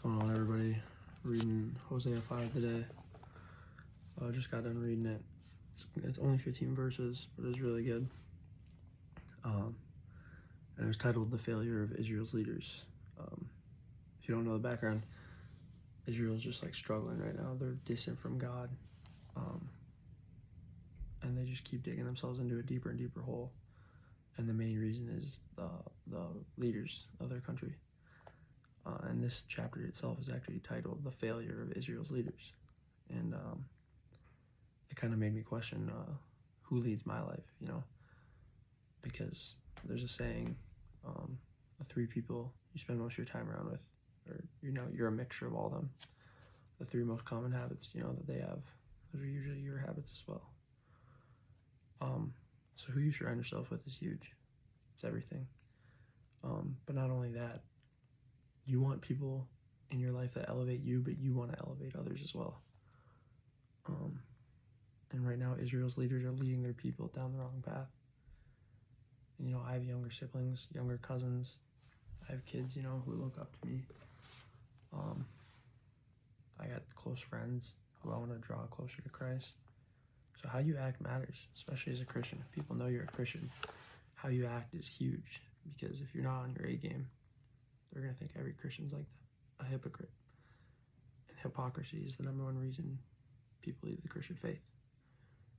going on, everybody? Reading Hosea 5 today. I just got done reading it. It's only 15 verses, but it's really good. And it was titled "The Failure of Israel's Leaders." If you don't know the background, Israel's just like struggling right now. They're distant from God, and they just keep digging themselves into a deeper and deeper hole. And the main reason is the leaders of their country. And this chapter itself is actually titled "The Failure of Israel's Leaders," and it kind of made me question who leads my life, because there's a saying, the three people you spend most of your time around with, or you're a mixture of all of them. The three most common habits, that they have, those are usually your habits as well. So who you surround yourself with is huge. It's everything. But not only that, you want people in your life that elevate you, but you want to elevate others as well. And right now, Israel's leaders are leading their people down the wrong path. I have younger siblings, younger cousins. I have kids, who look up to me. I got close friends who I want to draw closer to Christ. So how you act matters, especially as a Christian. If people know you're a Christian, how you act is huge, because if you're not on your A game, they're going to think every Christian's like that, a hypocrite. And hypocrisy is the number one reason people leave the Christian faith.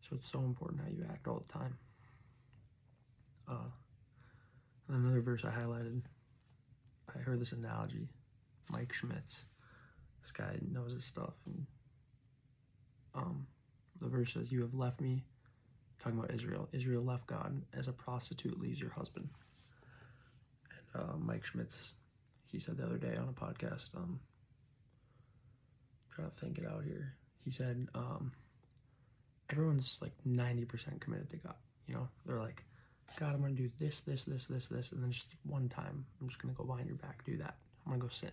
So it's so important how you act all the time. And another verse I highlighted, I heard this analogy, Mike Schmitz. This guy knows his stuff. And the verse says, "You have left me," talking about Israel. Israel left God as a prostitute leaves her husband. And Mike Schmitz, he said the other day on a podcast, trying to think it out here. He said, everyone's like 90% committed to God. They're like, God, I'm going to do this, and then just one time, I'm just going to go behind your back, do that. I'm going to go sin.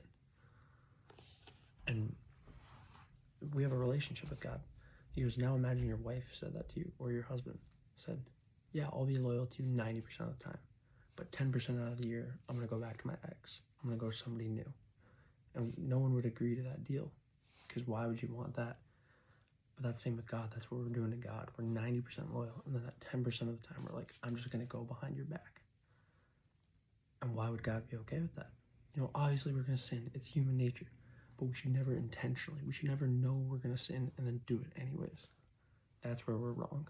And we have a relationship with God. He goes, now imagine your wife said that to you, or your husband said, yeah, I'll be loyal to you 90% of the time, but 10% out of the year, I'm going to go back to my ex. I'm going to go to somebody new. And no one would agree to that deal, because why would you want that? But that's the same with God. That's what we're doing to God. We're 90% loyal, and then that 10% of the time, we're like, I'm just going to go behind your back. And why would God be okay with that? Obviously we're going to sin. It's human nature. But we should never intentionally, we should never know we're going to sin and then do it anyways. That's where we're wrong.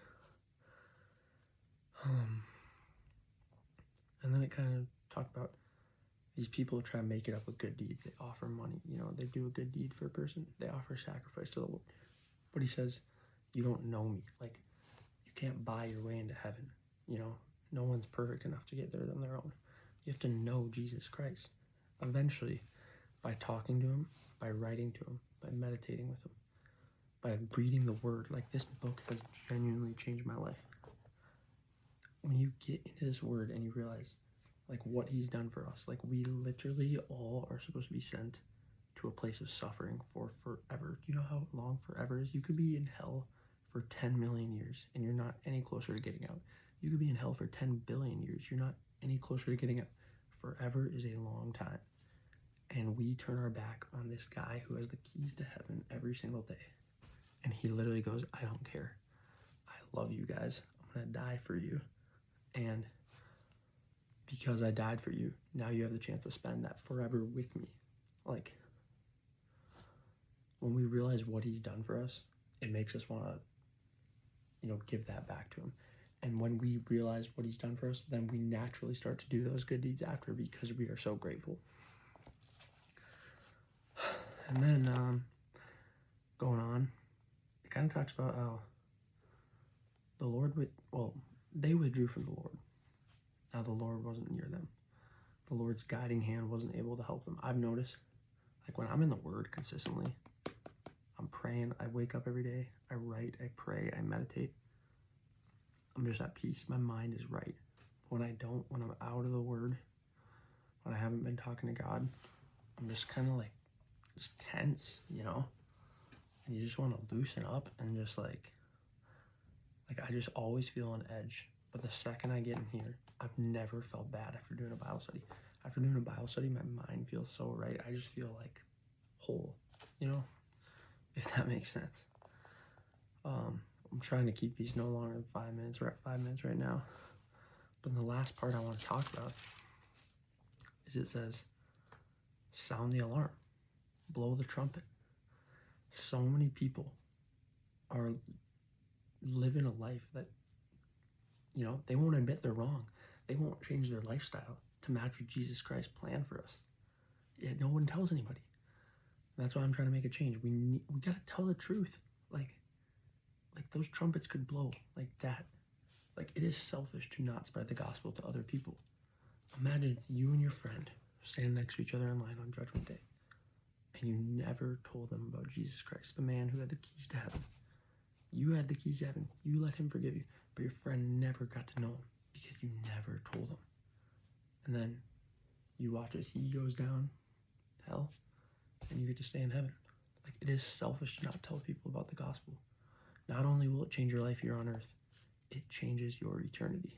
And then it kind of talked about these people who try to make it up with good deeds. They offer money, they do a good deed for a person. They offer sacrifice to the Lord. But he says, you don't know me. Like, you can't buy your way into heaven. No one's perfect enough to get there on their own. You have to know Jesus Christ. Eventually, by talking to him, by writing to him, by meditating with him, by reading the word. Like, this book has genuinely changed my life. When you get into this word and you realize, like, what he's done for us, like, we literally all are supposed to be sent to a place of suffering for forever. Do you know how long forever is? You could be in hell for 10 million years and you're not any closer to getting out. You could be in hell for 10 billion years. You're not any closer to getting out. Forever is a long time. And we turn our back on this guy who has the keys to heaven every single day. And he literally goes, I don't care. I love you guys. I'm going to die for you. And because I died for you, now you have the chance to spend that forever with me. Like, when we realize what he's done for us, it makes us want to, give that back to him. And when we realize what he's done for us, then we naturally start to do those good deeds after, because we are so grateful. And then going on, it kind of talks about how the Lord they withdrew from the Lord. Now the Lord wasn't near them. The Lord's guiding hand wasn't able to help them. I've noticed, like, when I'm in the Word consistently, I'm praying, I wake up every day, I write, I pray, I meditate, I'm just at peace. My mind is right. When I don't, when I'm out of the Word, when I haven't been talking to God, I'm just kind of like, just tense, and you just want to loosen up and just like I just always feel on edge. But the second I get in here, I've never felt bad after doing a Bible study. After doing a Bible study, my mind feels so right. I just feel like, whole, you know, if that makes sense. I'm trying to keep these no longer than 5 minutes. We're at 5 minutes right now. But the last part I want to talk about is it says, sound the alarm, blow the trumpet. So many people are living a life that, you know, they won't admit they're wrong. They won't change their lifestyle to match what Jesus Christ planned for us. Yet no one tells anybody. That's why I'm trying to make a change. We gotta tell the truth. Like those trumpets could blow like that. Like, it is selfish to not spread the gospel to other people. Imagine it's you and your friend stand next to each other in line on Judgment Day, and you never told them about Jesus Christ, the man who had the keys to heaven. You had the keys to heaven. You let him forgive you, but your friend never got to know him because you never told him. And then you watch as he goes down hell, and you get to stay in heaven. Like, it is selfish to not tell people about the gospel. Not only will it change your life here on earth, it changes your eternity.